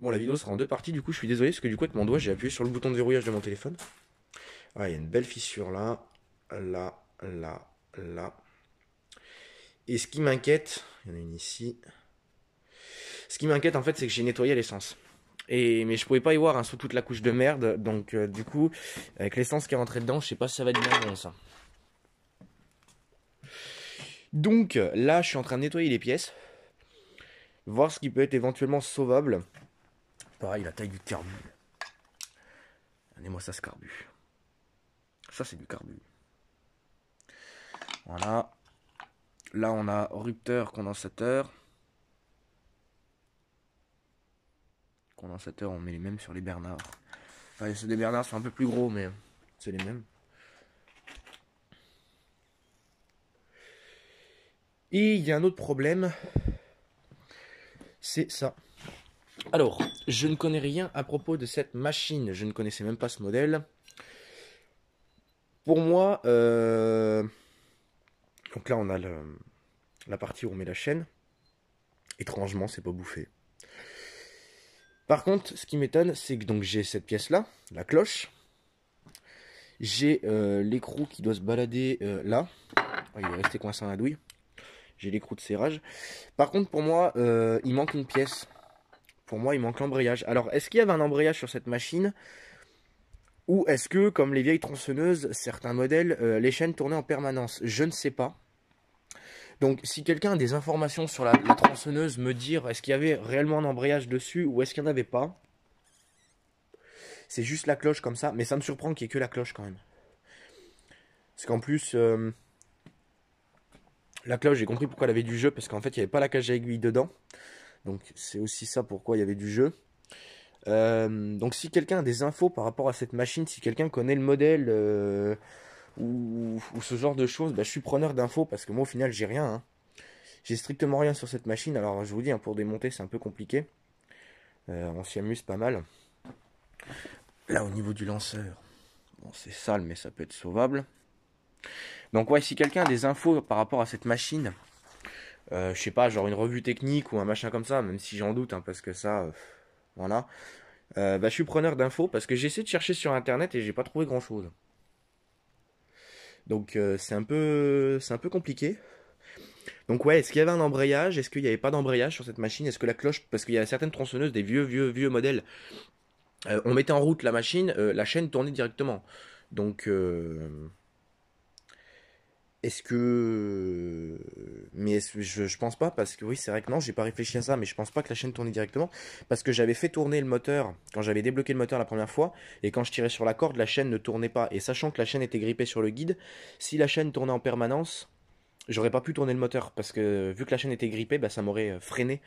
Bon, la vidéo sera en deux parties, du coup, je suis désolé, parce que du coup, avec mon doigt, j'ai appuyé sur le bouton de verrouillage de mon téléphone. Ah, il y a une belle fissure là, là. Et ce qui m'inquiète, il y en a une ici. Ce qui m'inquiète, en fait, c'est que j'ai nettoyé l'essence. Mais je pouvais pas y voir hein, sous toute la couche de merde, donc du coup, avec l'essence qui est rentrée dedans, je sais pas si ça va être bien bon, ça. Donc là, je suis en train de nettoyer les pièces, voir ce qui peut être éventuellement sauvable. Pareil, la taille du carbu. Donnez-moi ça, ce carbu. Ça, c'est du carbu. Voilà. Là, on a rupteur, condensateur. Condensateur, on met les mêmes sur les Bernard. Enfin, ceux des Bernard sont un peu plus gros, mais c'est les mêmes. Et il y a un autre problème, c'est ça. Alors, je ne connais rien à propos de cette machine. Je ne connaissais même pas ce modèle. Pour moi, donc là, on a la partie où on met la chaîne. Étrangement, c'est pas bouffé. Par contre, ce qui m'étonne, c'est que donc j'ai cette pièce-là, la cloche. J'ai l'écrou qui doit se balader là. Oh, il est resté coincé dans la douille. J'ai l'écrou de serrage. Par contre, pour moi, il manque une pièce. Pour moi, il manque l'embrayage. Alors, est-ce qu'il y avait un embrayage sur cette machine? Ou est-ce que, comme les vieilles tronçonneuses, certains modèles, les chaînes tournaient en permanence? Je ne sais pas. Donc, si quelqu'un a des informations sur la tronçonneuse, me dire est-ce qu'il y avait réellement un embrayage dessus ou est-ce qu'il n'y en avait pas? C'est juste la cloche comme ça, mais ça me surprend qu'il n'y ait que la cloche quand même. Parce qu'en plus, la cloche, j'ai compris pourquoi elle avait du jeu, parce qu'en fait, il n'y avait pas la cage à aiguille dedans. Donc, c'est aussi ça pourquoi il y avait du jeu. Donc, si quelqu'un a des infos par rapport à cette machine, si quelqu'un connaît le modèle ou ce genre de choses, bah, je suis preneur d'infos parce que moi, au final, j'ai rien. Hein. J'ai strictement rien sur cette machine. Alors, je vous dis, hein, pour démonter, c'est un peu compliqué. On s'y amuse pas mal. Là, au niveau du lanceur, bon, c'est sale, mais ça peut être sauvable. Donc, ouais, si quelqu'un a des infos par rapport à cette machine, je sais pas, genre une revue technique ou un machin comme ça, même si j'en doute, hein, parce que ça, voilà. Bah, je suis preneur d'infos parce que j'ai essayé de chercher sur internet et j'ai pas trouvé grand chose. Donc c'est un peu compliqué. Donc ouais, est-ce qu'il y avait un embrayage? Est-ce qu'il n'y avait pas d'embrayage sur cette machine? Est-ce que la cloche, parce qu'il y a certaines tronçonneuses, des vieux modèles, on mettait en route la machine, la chaîne tournait directement. Donc est-ce que... Mais je pense pas, parce que oui, c'est vrai que non, j'ai pas réfléchi à ça, mais je pense pas que la chaîne tournait directement, parce que j'avais fait tourner le moteur, quand j'avais débloqué le moteur la première fois, et quand je tirais sur la corde, la chaîne ne tournait pas. Et sachant que la chaîne était grippée sur le guide, si la chaîne tournait en permanence, j'aurais pas pu tourner le moteur, parce que vu que la chaîne était grippée, bah, ça m'aurait freiné,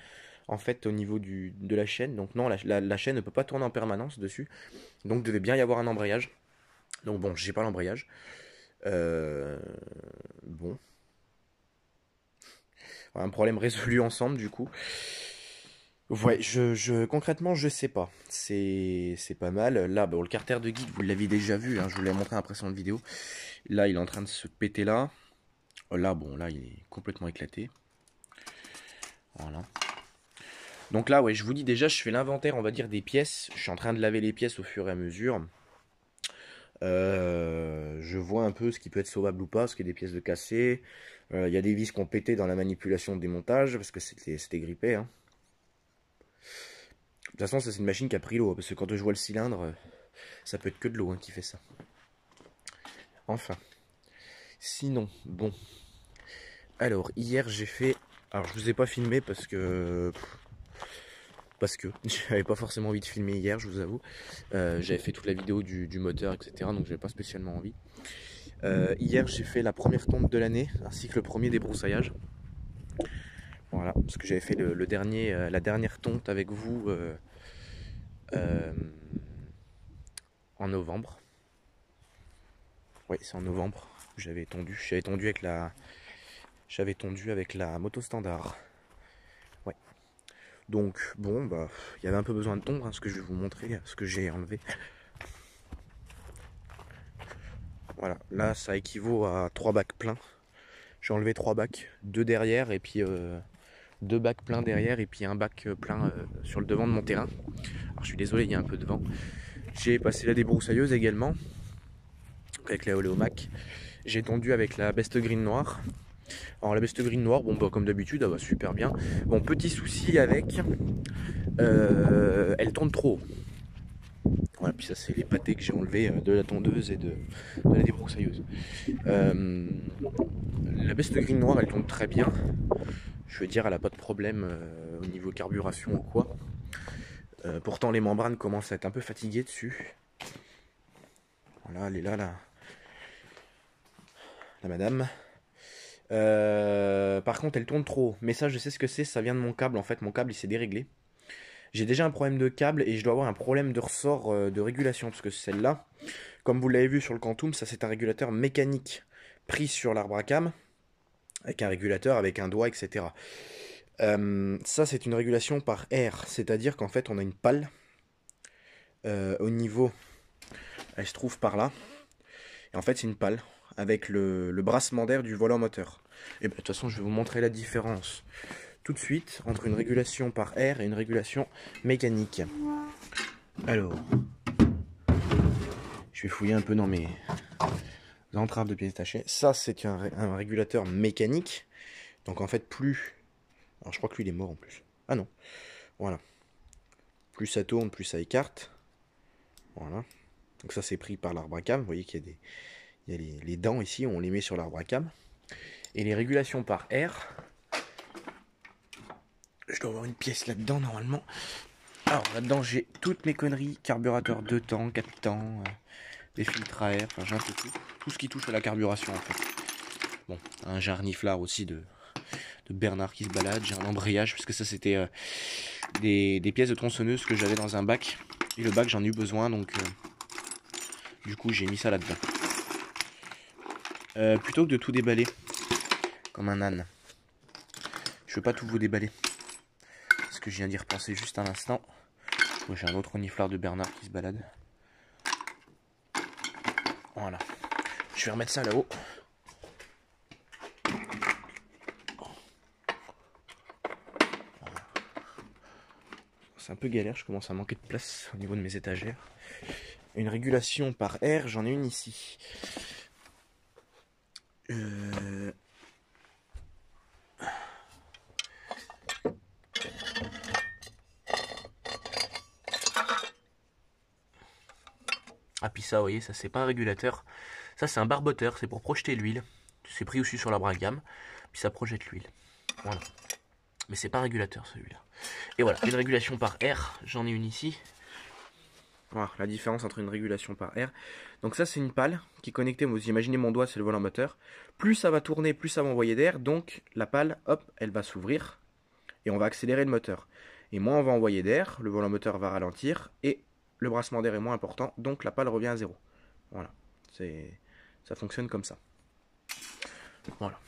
en fait, au niveau de la chaîne. Donc non, la chaîne ne peut pas tourner en permanence dessus, donc devait bien y avoir un embrayage. Donc bon, j'ai pas l'embrayage. Euh, Bon, un problème résolu ensemble du coup. Ouais, concrètement, je sais pas. C'est pas mal. Là, bon, le carter de guide, vous l'avez déjà vu, hein, je vous l'ai montré après sur une vidéo. Là, il est en train de se péter là. Là, bon, là, il est complètement éclaté. Voilà. Donc là, ouais, je vous dis déjà, je fais l'inventaire, on va dire, des pièces. Je suis en train de laver les pièces au fur et à mesure. Je vois un peu ce qui peut être sauvable ou pas, parce qu'il y a des pièces de cassées. Il y a des vis qui ont pété dans la manipulation de démontage, parce que c'était grippé. Hein. De toute façon, ça c'est une machine qui a pris l'eau, parce que quand je vois le cylindre, ça peut être que de l'eau hein, qui fait ça. Enfin. Sinon, bon. Alors, hier j'ai fait... Alors, je vous ai pas filmé parce que... j'avais pas forcément envie de filmer hier, je vous avoue. J'avais fait toute la vidéo du moteur, etc. Donc j'avais pas spécialement envie. Hier j'ai fait la première tonte de l'année, ainsi que le premier débroussaillage. Voilà, parce que j'avais fait le dernier, la dernière tonte avec vous euh, en novembre. Oui, c'est en novembre. J'avais tondu avec la moto standard. Ouais. Donc bon, bah, il y avait un peu besoin de tondre, hein, ce que je vais vous montrer, ce que j'ai enlevé. Voilà, là ça équivaut à 3 bacs pleins. J'ai enlevé 3 bacs, 2 derrière et puis 2 bacs pleins derrière et puis un bac plein sur le devant de mon terrain. Alors je suis désolé, il y a un peu de vent. J'ai passé la débroussailleuse également avec la Oléomac. J'ai tondu avec la Best Green noire. Alors la Best Green noire, bon bah comme d'habitude, elle va super bien. Bon, petit souci avec, elle tourne trop haut. Voilà, puis ça c'est les pâtés que j'ai enlevés de la tondeuse et de la débroussailleuse. La Best Green noire, elle tourne très bien. Je veux dire, elle n'a pas de problème au niveau carburation ou quoi. Pourtant les membranes commencent à être un peu fatiguées dessus. Voilà, elle est là, la madame. Par contre elle tourne trop. Mais ça je sais ce que c'est, ça vient de mon câble en fait. Mon câble il s'est déréglé. J'ai déjà un problème de câble et je dois avoir un problème de ressort de régulation. Parce que celle-là, comme vous l'avez vu sur le Quantum, ça c'est un régulateur mécanique pris sur l'arbre à cam. Avec un régulateur, avec un doigt, etc. Ça c'est une régulation par air. C'est-à-dire qu'en fait on a une pale au niveau... Elle se trouve par là. Et en fait c'est une pale avec le brassement d'air du volant moteur. Et de toute façon je vais vous montrer la différence tout de suite entre une régulation par air et une régulation mécanique. Alors, je vais fouiller un peu dans mes entraves de pièces détachées. Ça c'est un régulateur mécanique. Donc en fait plus... Alors je crois que lui il est mort en plus. Ah non, voilà. Plus ça tourne, plus ça écarte. Voilà. Donc ça c'est pris par l'arbre à cam. Vous voyez qu'il y a les dents ici, on les met sur l'arbre à cam. Et les régulations par air... Je dois avoir une pièce là-dedans normalement. Alors là-dedans j'ai toutes mes conneries. Carburateur 2 temps, 4 temps, des filtres à air, enfin j'ai un peu tout. Tout ce qui touche à la carburation en fait. Bon, j'ai un reniflard aussi de Bernard qui se balade. J'ai un embrayage parce que ça c'était des pièces de tronçonneuse que j'avais dans un bac. Et le bac j'en ai eu besoin donc du coup j'ai mis ça là-dedans. Plutôt que de tout déballer comme un âne. Je veux pas tout vous déballer. Que je viens d'y repenser juste un instant. J'ai un autre reniflard de Bernard qui se balade. Voilà. Je vais remettre ça là-haut. C'est un peu galère, je commence à manquer de place au niveau de mes étagères. Une régulation par air, j'en ai une ici. Ah puis ça, vous voyez, ça c'est pas un régulateur. Ça c'est un barboteur, c'est pour projeter l'huile. C'est pris aussi sur la bras gamme. Puis ça projette l'huile. Voilà. Mais c'est pas un régulateur celui-là. Et voilà, une régulation par air, j'en ai une ici. Voilà, la différence entre une régulation par air. Donc ça c'est une pale qui est connectée, vous imaginez mon doigt c'est le volant moteur. Plus ça va tourner, plus ça va envoyer d'air. Donc la pale, hop, elle va s'ouvrir. Et on va accélérer le moteur. Et moins on va envoyer d'air, le volant moteur va ralentir. Et le brassement d'air est moins important, donc la pale revient à zéro. Voilà, ça fonctionne comme ça. Voilà.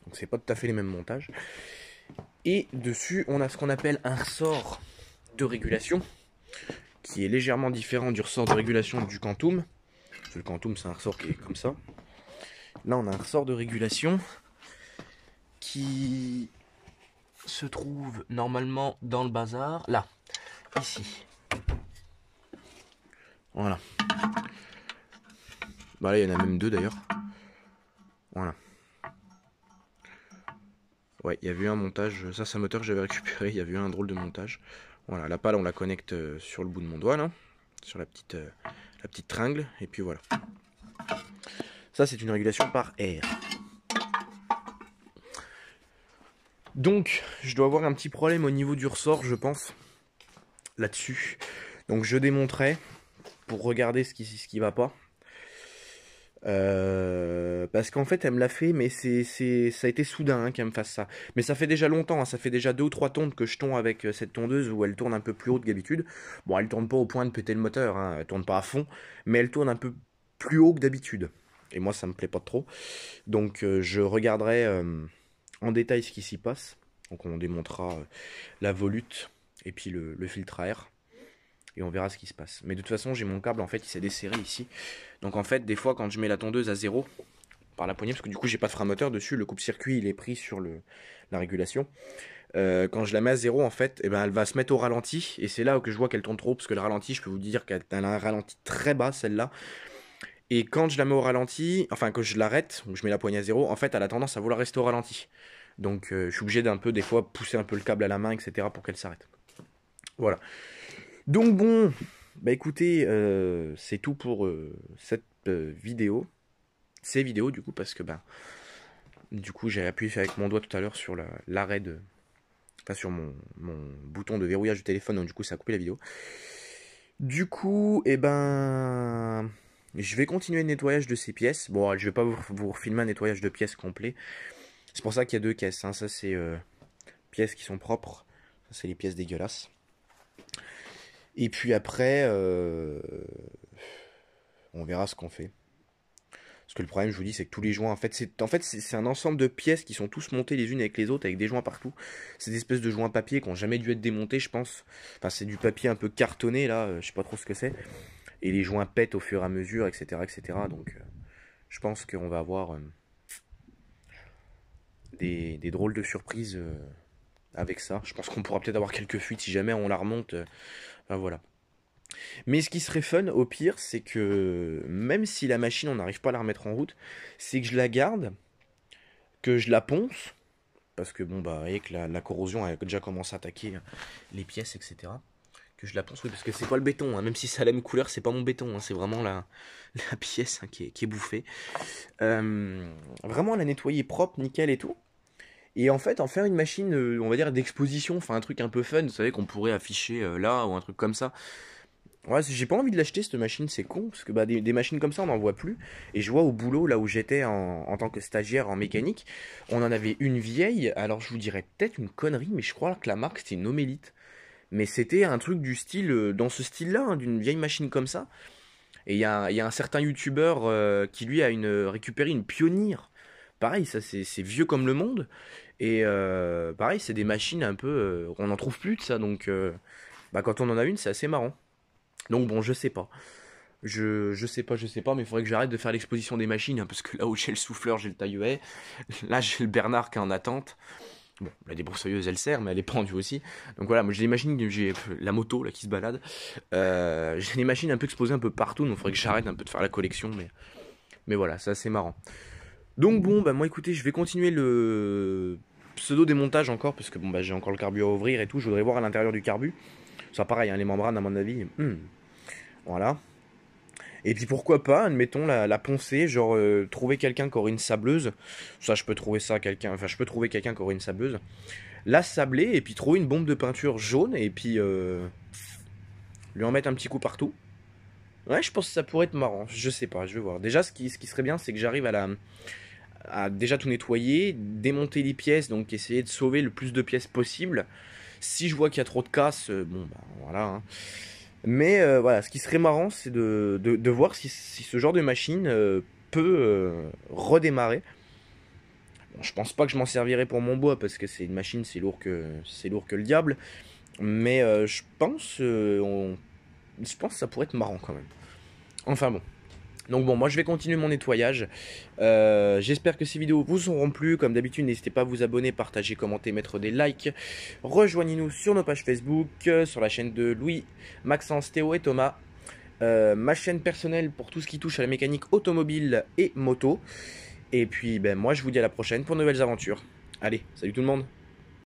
Donc c'est pas tout à fait les mêmes montages. Et dessus, on a ce qu'on appelle un ressort de régulation, qui est légèrement différent du ressort de régulation du Quantum. Parce que le Quantum, c'est un ressort qui est comme ça. Là, on a un ressort de régulation qui se trouve normalement dans le bazar. Là, ici. Voilà. Bah là, il y en a même deux d'ailleurs. Voilà. Ouais, il y avait eu un montage. Ça, c'est un moteur que j'avais récupéré. Il y avait eu un drôle de montage. Voilà, la pale, on la connecte sur le bout de mon doigt, là. Sur la petite tringle. Et puis voilà. Ça, c'est une régulation par air. Donc, je dois avoir un petit problème au niveau du ressort, je pense. Là-dessus. Donc, je démonterai pour regarder ce qui va pas. Parce qu'en fait elle me l'a fait, mais ça a été soudain hein, qu'elle me fasse ça. Mais ça fait déjà longtemps, hein, ça fait déjà 2 ou 3 tondes que je tonds avec cette tondeuse où elle tourne un peu plus haut que d'habitude. Bon, elle tourne pas au point de péter le moteur, hein, elle tourne pas à fond, mais elle tourne un peu plus haut que d'habitude. Et moi ça me plaît pas trop. Donc je regarderai en détail ce qui s'y passe. Donc on démontera la volute et puis le filtre à air. Et on verra ce qui se passe. Mais de toute façon, j'ai mon câble, en fait, il s'est desserré ici. Donc en fait, des fois, quand je mets la tondeuse à 0, par la poignée, parce que du coup, j'ai pas de frein moteur dessus, le coupe-circuit, il est pris sur la régulation. quand je la mets à zéro, en fait, eh ben, elle va se mettre au ralenti. Et c'est là que je vois qu'elle tourne trop, parce que le ralenti, je peux vous dire qu'elle a un ralenti très bas, celle-là. Et quand je la mets au ralenti, enfin que je l'arrête, ou je mets la poignée à zéro, en fait, elle a tendance à vouloir rester au ralenti. Donc je suis obligé d'un peu, des fois, pousser un peu le câble à la main, etc. pour qu'elle s'arrête. Voilà. Donc bon, bah écoutez, c'est tout pour cette vidéo. Ces vidéos, du coup, parce que bah, du coup, j'ai appuyé avec mon doigt tout à l'heure sur l'arrêt de... Enfin, sur mon bouton de verrouillage du téléphone, donc du coup, ça a coupé la vidéo. Du coup, eh ben... Je vais continuer le nettoyage de ces pièces. Bon, je vais pas vous filmer un nettoyage de pièces complet. C'est pour ça qu'il y a deux caisses. Hein. Ça, c'est pièces qui sont propres. Ça, c'est les pièces dégueulasses. Et puis après, on verra ce qu'on fait. Parce que le problème, je vous dis, c'est que tous les joints, en fait, c'est un ensemble de pièces qui sont tous montées les unes avec les autres, avec des joints partout. C'est des espèces de joints papier qui n'ont jamais dû être démontés, je pense. Enfin, c'est du papier un peu cartonné, là, je sais pas trop ce que c'est. Et les joints pètent au fur et à mesure, etc. etc. Donc, je pense qu'on va avoir des drôles de surprises avec ça. Je pense qu'on pourra peut-être avoir quelques fuites si jamais on la remonte. Enfin, voilà. Mais ce qui serait fun, au pire, c'est que même si la machine, on n'arrive pas à la remettre en route, c'est que je la garde, que je la ponce, parce que bon, bah, vous voyez que la corrosion a déjà commencé à attaquer les pièces, etc. Que je la ponce, oui, parce que c'est pas le béton, hein, même si ça a la même couleur, c'est pas mon béton, hein, c'est vraiment la pièce hein, qui est bouffée. Vraiment la nettoyer propre, nickel et tout. Et en fait, en faire une machine, on va dire, d'exposition, enfin un truc un peu fun, vous savez, qu'on pourrait afficher là, ou un truc comme ça. Ouais, j'ai pas envie de l'acheter cette machine, c'est con, parce que bah, des machines comme ça on n'en voit plus. Et je vois au boulot, là où j'étais en tant que stagiaire en mécanique, on en avait une vieille, alors je vous dirais peut-être une connerie, mais je crois que la marque c'était une Omélite. Mais c'était un truc du style, dans ce style-là, hein, d'une vieille machine comme ça. Et il y a un certain youtubeur qui lui a récupéré une Pioneer. Pareil, ça c'est vieux comme le monde. Et pareil, c'est des machines un peu... on n'en trouve plus de ça, donc bah, quand on en a une, c'est assez marrant. Donc bon, je sais pas. Je sais pas, mais il faudrait que j'arrête de faire l'exposition des machines, hein, parce que là où j'ai le souffleur, j'ai le taille-haie. Là, j'ai le Bernard qui est en attente. Bon, la débroussailleuse, elle sert, mais elle est pendue aussi. Donc voilà, moi j'ai des machines, j'ai la moto là qui se balade. J'ai des machines un peu exposées un peu partout, donc il faudrait que j'arrête un peu de faire la collection, mais voilà, c'est assez marrant. Donc bon, bah moi écoutez, je vais continuer le pseudo démontage encore, parce que bon bah j'ai encore le carbu à ouvrir et tout, je voudrais voir à l'intérieur du carbu. Ça pareil, hein, les membranes à mon avis. Voilà. Et puis pourquoi pas, admettons, la poncer, genre trouver quelqu'un qui aurait une sableuse. Ça, je peux trouver ça quelqu'un. Enfin, je peux trouver quelqu'un qui aurait une sableuse. La sabler et puis trouver une bombe de peinture jaune et puis lui en mettre un petit coup partout. Ouais, je pense que ça pourrait être marrant. Je sais pas, je vais voir. Déjà, ce qui serait bien, c'est que j'arrive à déjà tout nettoyer, démonter les pièces, donc essayer de sauver le plus de pièces possible. Si je vois qu'il y a trop de casse, bon, bah voilà. Hein. Mais voilà, ce qui serait marrant, c'est de voir si ce genre de machine peut redémarrer. Bon, je pense pas que je m'en servirai pour mon bois parce que c'est une machine, c'est lourd que le diable. Mais je pense que ça pourrait être marrant quand même. Enfin bon. Donc bon, moi je vais continuer mon nettoyage. J'espère que ces vidéos vous auront plu. Comme d'habitude, n'hésitez pas à vous abonner, partager, commenter, mettre des likes. Rejoignez-nous sur nos pages Facebook, sur la chaîne de Louis, Maxence, Théo et Thomas. Ma chaîne personnelle pour tout ce qui touche à la mécanique automobile et moto. Et puis ben, moi je vous dis à la prochaine pour de nouvelles aventures. Allez, salut tout le monde!